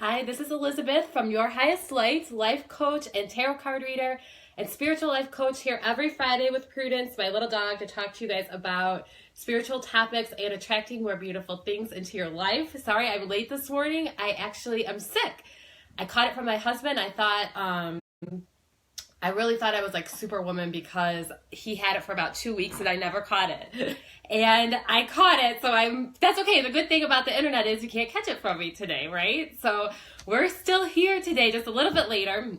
Hi, this is Elizabeth from Your Highest Light, life coach and tarot card reader and spiritual life coach here every Friday with Prudence, my little dog, to talk to you guys about spiritual topics and attracting more beautiful things into your life. Sorry, I'm late this morning. I'm sick. I caught it from my husband. I really thought I was like Superwoman because he had it for about 2 weeks and I never caught it. And I caught it, so that's okay. The good thing about the internet is you can't catch it from me today, right? So we're still here today, just a little bit later.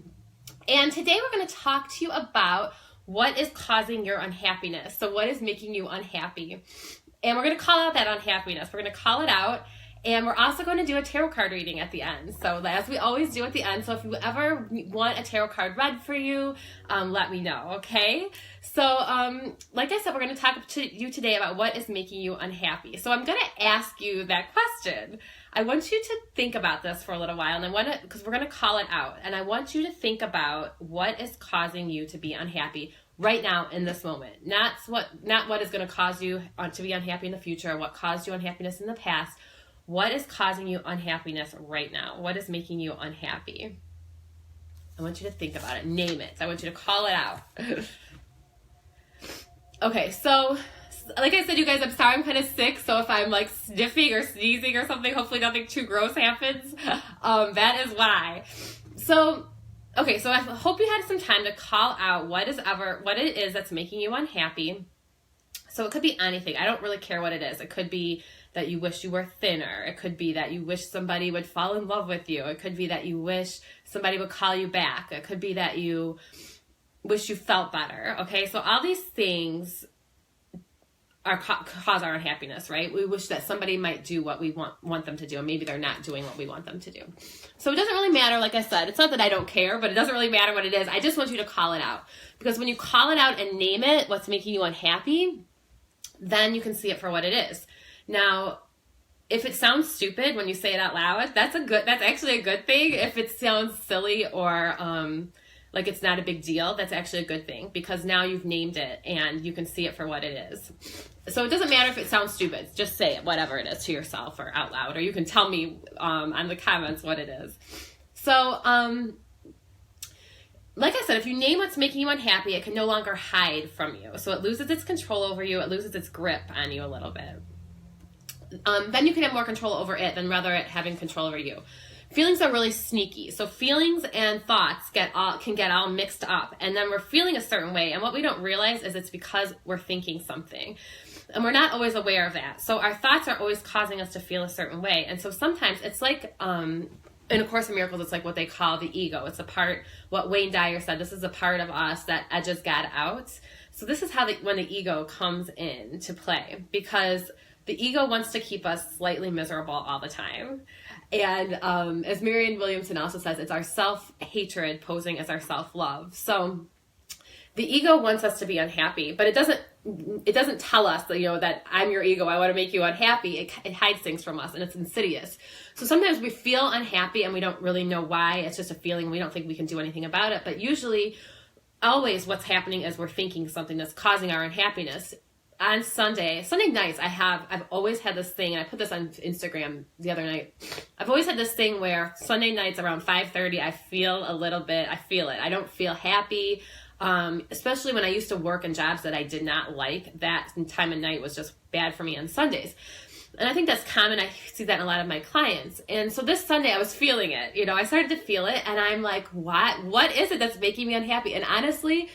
And today we're going to talk to you about what is causing your unhappiness. So what is making you unhappy? And we're going to call out that unhappiness. We're going to call it out. And we're also going to do a tarot card reading at the end. So as we always do at the end. So if you ever want a tarot card read for you, let me know, okay? So like I said, we're going to talk to you today about what is making you unhappy. So I'm going to ask you that question. I want you to think about this for a little while, and because we're going to call it out. And I want you to think about what is causing you to be unhappy right now in this moment. Not what is going to cause you to be unhappy in the future, or what caused you unhappiness in the past. What is causing you unhappiness right now? What is making you unhappy? I want you to think about it. Name it. I want you to call it out. Okay, so like I said, you guys, I'm sorry I'm kind of sick. So if I'm like sniffing or sneezing or something, hopefully nothing too gross happens. That is why. So I hope you had some time to call out what it is that's making you unhappy. So it could be anything. I don't really care what it is. It could be that you wish you were thinner. It could be that you wish somebody would fall in love with you. It could be that you wish somebody would call you back. It could be that you wish you felt better. Okay, so all these things cause our unhappiness, right? We wish that somebody might do what we want them to do, and maybe they're not doing what we want them to do. So it doesn't really matter, like I said. It's not that I don't care, but it doesn't really matter what it is. I just want you to call it out. Because when you call it out and name it, what's making you unhappy, then you can see it for what it is. Now, if it sounds stupid when you say it out loud, that's actually a good thing. If it sounds silly or like it's not a big deal, that's actually a good thing, because now you've named it and you can see it for what it is. So it doesn't matter if it sounds stupid. Just say it, whatever it is, to yourself or out loud, or you can tell me on the comments what it is. So like I said, if you name what's making you unhappy, it can no longer hide from you. So it loses its control over you. It loses its grip on you a little bit. Then you can have more control over it than rather it having control over you. Feelings are really sneaky. So feelings and thoughts can get all mixed up. And then we're feeling a certain way. And what we don't realize is it's because we're thinking something. And we're not always aware of that. So our thoughts are always causing us to feel a certain way. And so sometimes it's like, in A Course in Miracles, it's like what they call the ego. It's a part, what Wayne Dyer said, this is a part of us that edges God out. So this is how when the ego comes in to play, because the ego wants to keep us slightly miserable all the time. And as Marianne Williamson also says, it's our self-hatred posing as our self-love. So the ego wants us to be unhappy, but it doesn't tell us that, that I'm your ego, I want to make you unhappy. It hides things from us, and it's insidious. So sometimes we feel unhappy and we don't really know why. It's just a feeling. We don't think we can do anything about it. But usually, always what's happening is we're thinking something that's causing our unhappiness. On Sunday nights, I've always had this thing, and I put this on Instagram the other night. I've always had this thing where Sunday nights around 5:30, I feel it. I don't feel happy, especially when I used to work in jobs that I did not like. That time of night was just bad for me on Sundays. And I think that's common. I see that in a lot of my clients. And so this Sunday I was feeling it. I started to feel it, and I'm like, what is it that's making me unhappy? And honestly,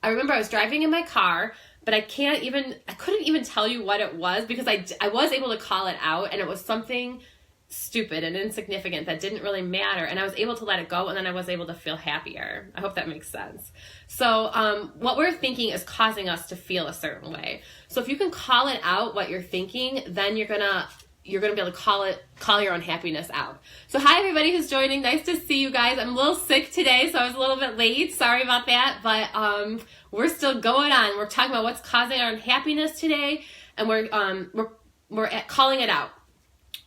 I remember I was driving in my car, but I couldn't even tell you what it was, because I was able to call it out, and it was something stupid and insignificant that didn't really matter, and I was able to let it go, and then I was able to feel happier. I hope that makes sense. So what we're thinking is causing us to feel a certain way. So if you can call it out, what you're thinking, then you're gonna be able to call your unhappiness out. So hi everybody who's joining, nice to see you guys. I'm a little sick today, so I was a little bit late, sorry about that, but we're still going on. We're talking about what's causing our unhappiness today, and we're calling it out.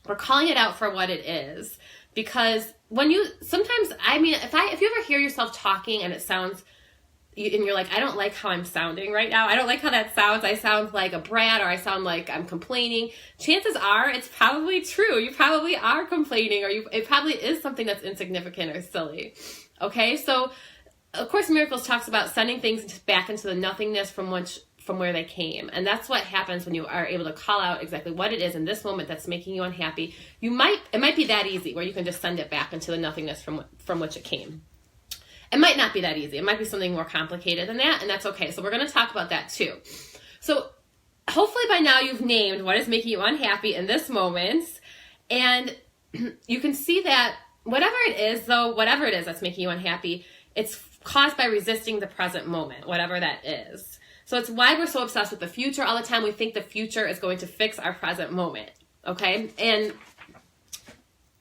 We're calling it out for what it is, because if you ever hear yourself talking and it sounds and you're like, I don't like how I'm sounding right now. I don't like how that sounds. I sound like a brat, or I sound like I'm complaining. Chances are it's probably true. You probably are complaining, or it probably is something that's insignificant or silly. Okay, so of course Miracles talks about sending things back into the nothingness from where they came. And that's what happens when you are able to call out exactly what it is in this moment that's making you unhappy. It might be that easy where you can just send it back into the nothingness from which it came. It might not be that easy. It might be something more complicated than that, and that's okay. So we're going to talk about that too. So hopefully by now you've named what is making you unhappy in this moment, and you can see that whatever it is that's making you unhappy, it's caused by resisting the present moment, whatever that is. So it's why we're so obsessed with the future all the time. We think the future is going to fix our present moment, okay? And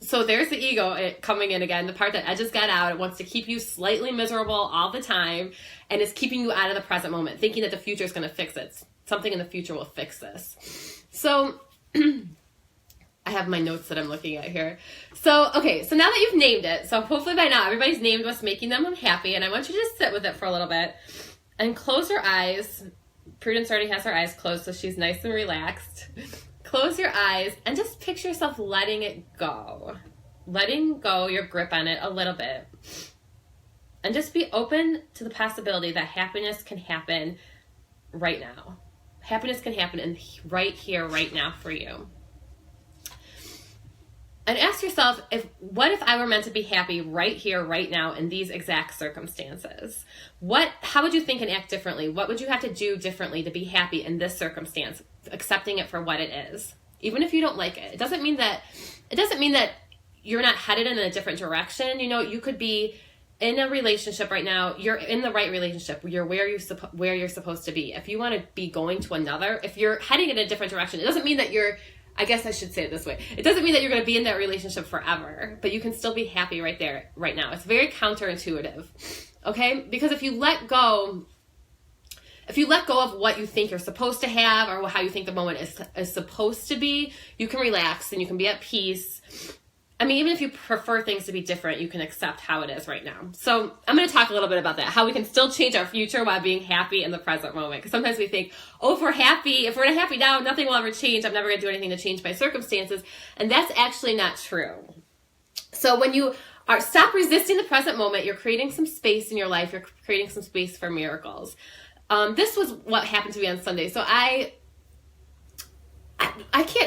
so there's the ego coming in again, the part that I just got out. It wants to keep you slightly miserable all the time, and it's keeping you out of the present moment, thinking that the future is going to fix it. Something in the future will fix this. So I have my notes that I'm looking at here. So, okay, so now that you've named it, so hopefully by now everybody's named what's making them unhappy, and I want you to just sit with it for a little bit and close your eyes. Prudence already has her eyes closed, so she's nice and relaxed. Close your eyes and just picture yourself letting it go. Letting go your grip on it a little bit. And just be open to the possibility that happiness can happen right now. Happiness can happen right here, right now for you. And ask yourself, what if I were meant to be happy right here, right now, in these exact circumstances? How would you think and act differently? What would you have to do differently to be happy in this circumstance? Accepting it for what it is, even if you don't like it. It doesn't mean that you're not headed in a different direction. You know, you could be in a relationship right now. You're in the right relationship. You're where you're supposed to be. If you want to be going to another, if you're heading in a different direction, it doesn't mean that I guess I should say it this way. It doesn't mean that you're going to be in that relationship forever, but you can still be happy right there, right now. It's very counterintuitive, okay? Because if you let go of what you think you're supposed to have, or how you think the moment is supposed to be, you can relax and you can be at peace. I mean, even if you prefer things to be different, you can accept how it is right now. So I'm going to talk a little bit about that, how we can still change our future while being happy in the present moment. Because sometimes we think, if we're not happy now, nothing will ever change. I'm never going to do anything to change my circumstances. And that's actually not true. So when you stop resisting the present moment, you're creating some space in your life. You're creating some space for miracles. This was what happened to me on Sunday. So I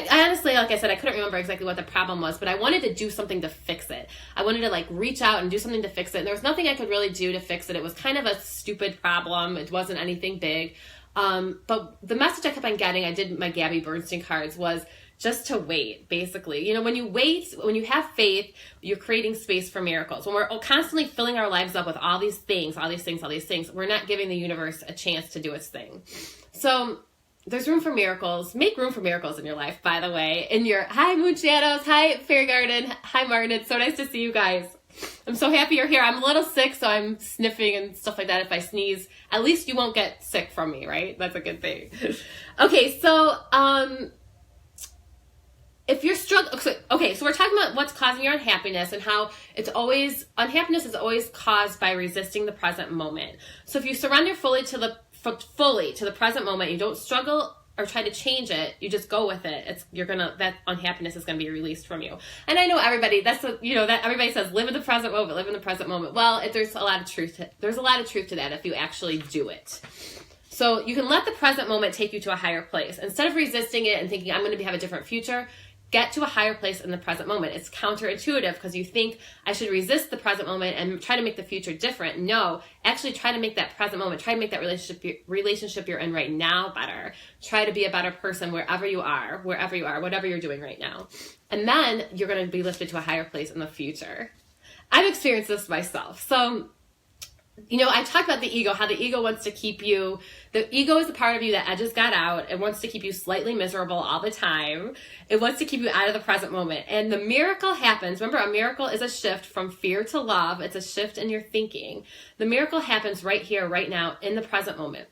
honestly, like I said, I couldn't remember exactly what the problem was, but I wanted to do something to fix it. I wanted to reach out and do something to fix it. And there was nothing I could really do to fix it. It was kind of a stupid problem. It wasn't anything big. But the message I kept on getting, I did my Gabby Bernstein cards, was just to wait, basically. You know, when you wait, when you have faith, you're creating space for miracles. When we're constantly filling our lives up with all these things, we're not giving the universe a chance to do its thing. So there's room for miracles. Make room for miracles in your life, by the way. Hi, Moon Shadows. Hi, Fairy Garden. Hi, Martin. It's so nice to see you guys. I'm so happy you're here. I'm a little sick, so I'm sniffing and stuff like that. If I sneeze, at least you won't get sick from me, right? That's a good thing. Okay, so if you're struggling, okay, so we're talking about what's causing your unhappiness and how unhappiness is always caused by resisting the present moment. So if you surrender fully to the present moment, you don't struggle or try to change it, you just go with it. That unhappiness is gonna be released from you. And I know everybody, that everybody says, live in the present moment. Well, there's a lot of truth to that if you actually do it. So you can let the present moment take you to a higher place. Instead of resisting it and thinking, I'm gonna have a different future, get to a higher place in the present moment. It's counterintuitive because you think I should resist the present moment and try to make the future different. No, actually try to make that present moment, try to make that relationship you're in right now better. Try to be a better person wherever you are, whatever you're doing right now. And then you're going to be lifted to a higher place in the future. I've experienced this myself. So, I talked about the ego, how the ego wants to keep you, the ego is the part of you that just got out. It wants to keep you slightly miserable all the time. It wants to keep you out of the present moment. And the miracle happens. Remember, a miracle is a shift from fear to love. It's a shift in your thinking. The miracle happens right here, right now, in the present moment.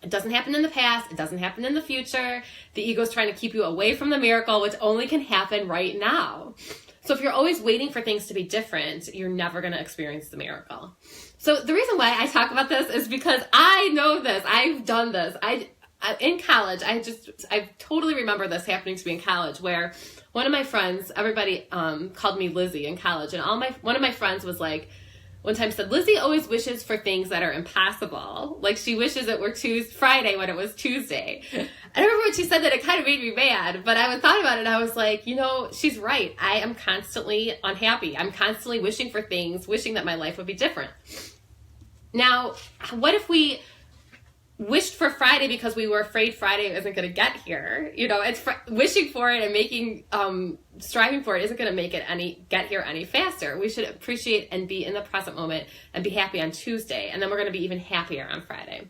It doesn't happen in the past. It doesn't happen in the future. The ego is trying to keep you away from the miracle, which only can happen right now. So if you're always waiting for things to be different, you're never going to experience the miracle. So the reason why I talk about this is because I know this. I've done this. In college, I totally remember this happening to me in college, where one of my friends, everybody called me Lizzie in college, and one of my friends was like, one time said, Lizzie always wishes for things that are impossible. Like, she wishes it were Friday when it was Tuesday. I remember when she said that, it kind of made me mad, but I thought about it and I was like, she's right. I am constantly unhappy. I'm constantly wishing for things, wishing that my life would be different. Now, what if we wished for Friday because we were afraid Friday isn't going to get here? It's wishing for it and making striving for it isn't going to make it get here any faster. We should appreciate and be in the present moment and be happy on Tuesday, and then we're going to be even happier on Friday.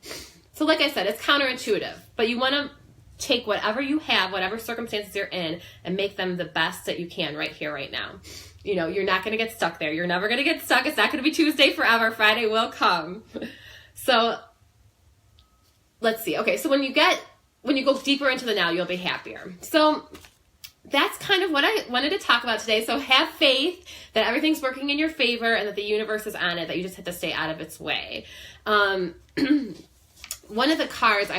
So like I said, it's counterintuitive, but you want to take whatever you have, whatever circumstances you're in, and make them the best that you can right here, right now. You're not going to get stuck there. You're never going to get stuck. It's not going to be Tuesday forever. Friday will come. So let's see. Okay, so when you go deeper into the now, you'll be happier. So that's kind of what I wanted to talk about today. So have faith that everything's working in your favor and that the universe is on it, that you just have to stay out of its way. One of the cards,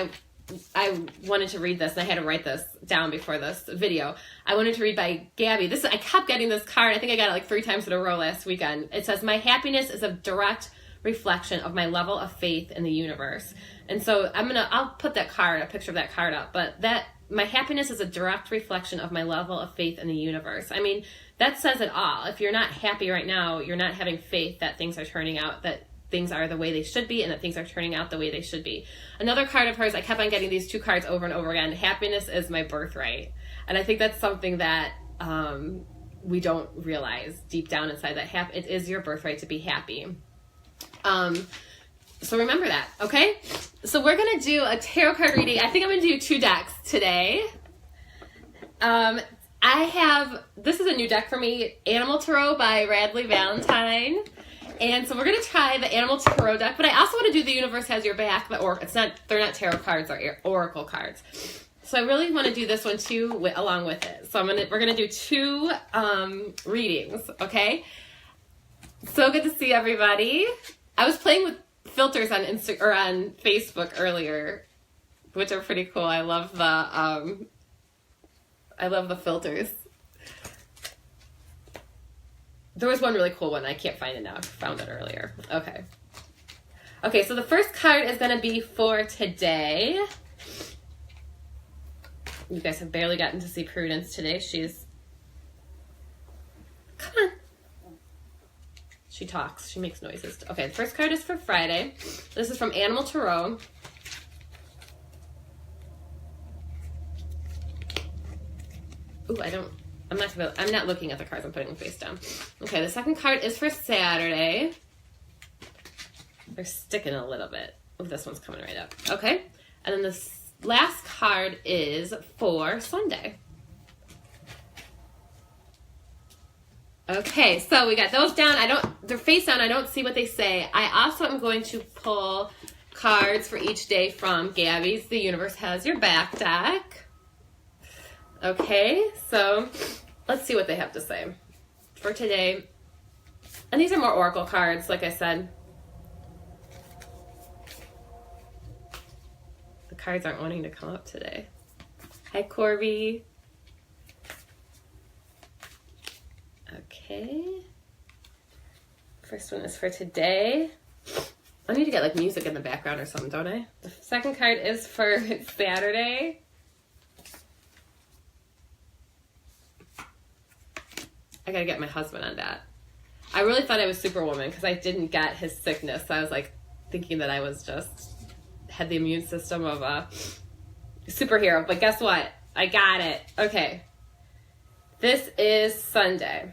I wanted to read this, and I had to write this down before this video. I wanted to read by Gabby. I kept getting this card. I think I got it like 3 times in a row last weekend. It says, my happiness is a direct reflection of my level of faith in the universe. And so I'll put a picture of that card up, but my happiness is a direct reflection of my level of faith in the universe. I mean, that says it all. If you're not happy right now, you're not having faith that things are turning out, that things are the way they should be, and that things are turning out the way they should be. Another card of hers, I kept on getting these 2 cards over and over again. Happiness is my birthright. And I think that's something that we don't realize deep down inside, that it is your birthright to be happy. So remember that, okay? So we're going to do a tarot card reading. I think I'm going to do 2 decks today. This is a new deck for me, Animal Tarot by Radley Valentine. And so we're going to try the Animal Tarot deck, but I also want to do the Universe Has Your Back. They're not tarot cards, they're oracle cards. So I really want to do this one too, along with it. So we're going to do 2 readings, okay? So good to see everybody. I was playing with filters on on Facebook earlier, which are pretty cool. I love the filters. There was one really cool one. I can't find it now. I found it earlier. Okay, so the first card is going to be for today. You guys have barely gotten to see Prudence today. Come on. She talks. She makes noises. Okay, the first card is for Friday. This is from Animal Tarot. Ooh, I'm not looking at the cards. I'm putting them face down. Okay, the second card is for Saturday. They're sticking a little bit. Oh, this one's coming right up. Okay, and then this last card is for Sunday. Okay, so we got those down. They're face down. I don't see what they say. I also am going to pull cards for each day from Gabby's The Universe Has Your Back deck. Okay, so let's see what they have to say for today. And these are more oracle cards, like I said. The cards aren't wanting to come up today. Hi, Corby. Okay. First one is for today. I need to get like music in the background or something, don't I? The second card is for Saturday. I gotta get my husband on that. I really thought I was Superwoman because I didn't get his sickness. So I was like thinking that I was had the immune system of a superhero. But guess what? I got it. Okay. This is Sunday.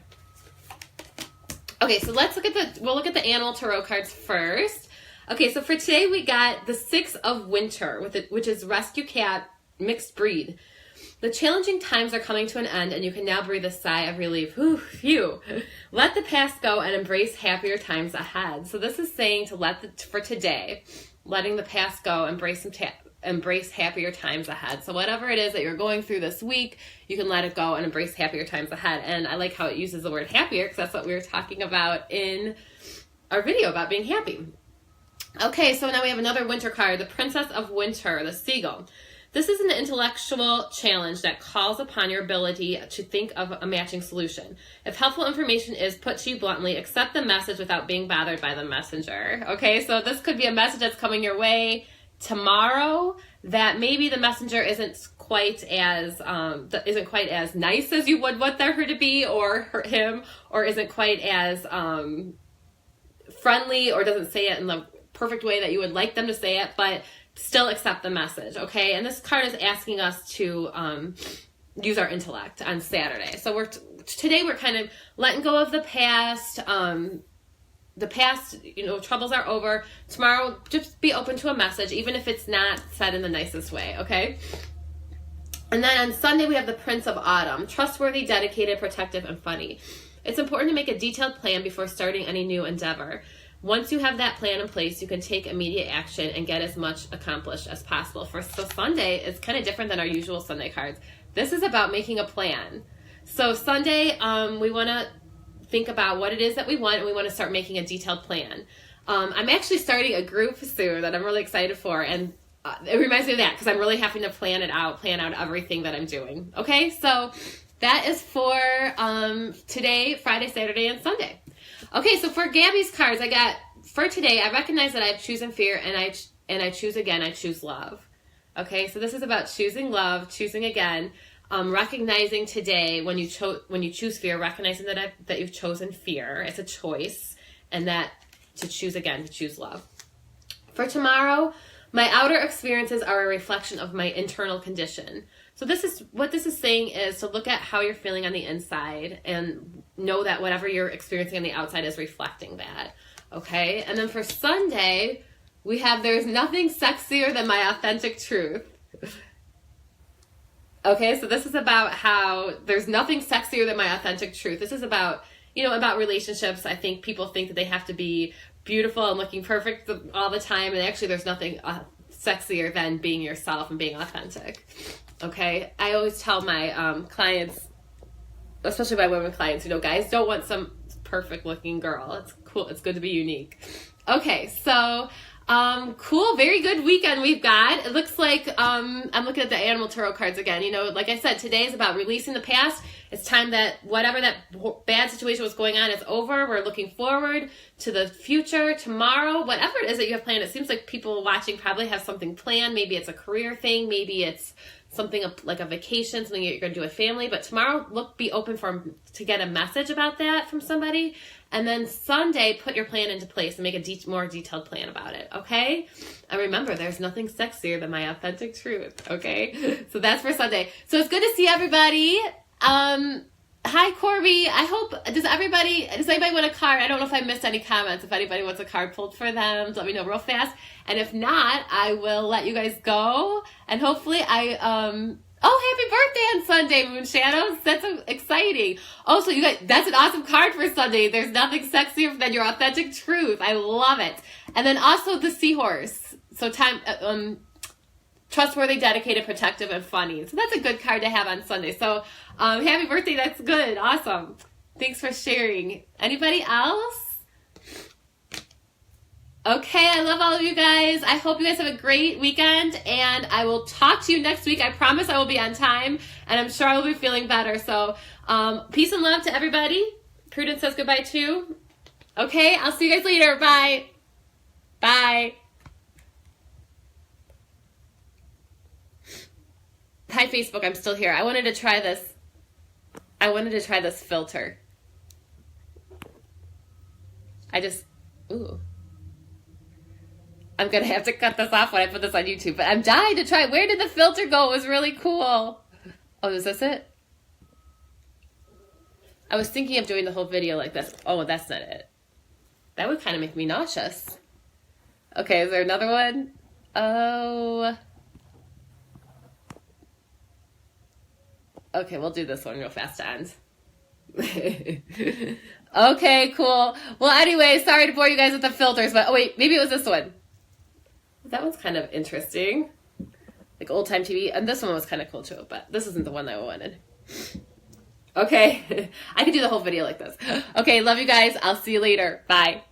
Okay, so we'll look at the Animal Tarot cards first. Okay, so for today we got the 6 of Winter, which is Rescue Cat Mixed Breed. The challenging times are coming to an end, and you can now breathe a sigh of relief. Whew, phew. Let the past go and embrace happier times ahead. So this is saying for today, letting the past go, embrace embrace happier times ahead. So whatever it is that you're going through this week, you can let it go and embrace happier times ahead. And I like how it uses the word happier, because that's what we were talking about in our video about being happy. Okay, so now we have another winter card, the Princess of Winter, the Seagull. This is an intellectual challenge that calls upon your ability to think of a matching solution. If helpful information is put to you bluntly, accept the message without being bothered by the messenger. Okay, so this could be a message that's coming your way tomorrow that maybe the messenger isn't quite as nice as you would want her to be, or him, or isn't quite as friendly, or doesn't say it in the perfect way that you would like them to say it, but still accept the message, okay? And this card is asking us to use our intellect on Saturday. So today we're kind of letting go of the past. The past, troubles are over. Tomorrow, just be open to a message, even if it's not said in the nicest way, okay? And then on Sunday, we have the Prince of Autumn, trustworthy, dedicated, protective, and funny. It's important to make a detailed plan before starting any new endeavor. Once you have that plan in place, you can take immediate action and get as much accomplished as possible. So Sunday is kind of different than our usual Sunday cards. This is about making a plan. So Sunday, we want to think about what it is that we want, and we want to start making a detailed plan. I'm actually starting a group soon that I'm really excited for, and it reminds me of that because I'm really having to plan out everything that I'm doing. Okay, so that is for today, Friday, Saturday, and Sunday. Okay, so for Gabby's cards, I got, for today, I recognize that I've chosen fear, and I choose again, I choose love. Okay, so this is about choosing love, choosing again, recognizing today when you choose fear, recognizing that you've chosen fear, it's a choice, and that to choose again, to choose love. For tomorrow, my outer experiences are a reflection of my internal condition. So what this is saying is to look at how you're feeling on the inside and know that whatever you're experiencing on the outside is reflecting that. Okay? And then for Sunday, we have there's nothing sexier than my authentic truth. Okay, so this is about how there's nothing sexier than my authentic truth. This is about, about relationships. I think people think that they have to be beautiful and looking perfect all the time, and actually there's nothing sexier than being yourself and being authentic. Okay, I always tell my clients, especially my women clients, guys don't want some perfect looking girl. It's cool. It's good to be unique. Okay, so cool. Very good weekend we've got. It looks like I'm looking at the animal tarot cards again. Like I said, today is about releasing the past. It's time that whatever that bad situation was going on is over. We're looking forward to the future, tomorrow, whatever it is that you have planned. It seems like people watching probably have something planned. Maybe it's a career thing. Maybe it's something like a vacation, something you're going to do with family. But tomorrow, be open to get a message about that from somebody. And then Sunday, put your plan into place and make a more detailed plan about it, okay? And remember, there's nothing sexier than my authentic truth, okay? So that's for Sunday. So it's good to see everybody. Hi, Corby. Does anybody want a card? I don't know if I missed any comments. If anybody wants a card pulled for them, let me know real fast. And if not, I will let you guys go. And hopefully happy birthday on Sunday, Moon Shadows. That's so exciting. Oh, so you guys, that's an awesome card for Sunday. There's nothing sexier than your authentic truth. I love it. And then also the seahorse. So trustworthy, dedicated, protective, and funny. So that's a good card to have on Sunday. So happy birthday. That's good. Awesome. Thanks for sharing. Anybody else? Okay, I love all of you guys. I hope you guys have a great weekend, and I will talk to you next week. I promise I will be on time, and I'm sure I will be feeling better. So peace and love to everybody. Prudence says goodbye too. Okay, I'll see you guys later. Bye. Bye. Hi, Facebook. I'm still here. I wanted to try this filter. I'm going to have to cut this off when I put this on YouTube, but I'm dying to try. Where did the filter go? It was really cool. Oh, is this it? I was thinking of doing the whole video like this. Oh, that's not it. That would kind of make me nauseous. Okay, is there another one? Oh. Okay, we'll do this one real fast to end. Okay, cool. Well, anyway, sorry to bore you guys with the filters, but oh wait, maybe it was this one. That one's kind of interesting. like old time TV. And this one was kind of cool too, but this isn't the one that I wanted. Okay. I could do the whole video like this. Okay, love you guys. I'll see you later. Bye.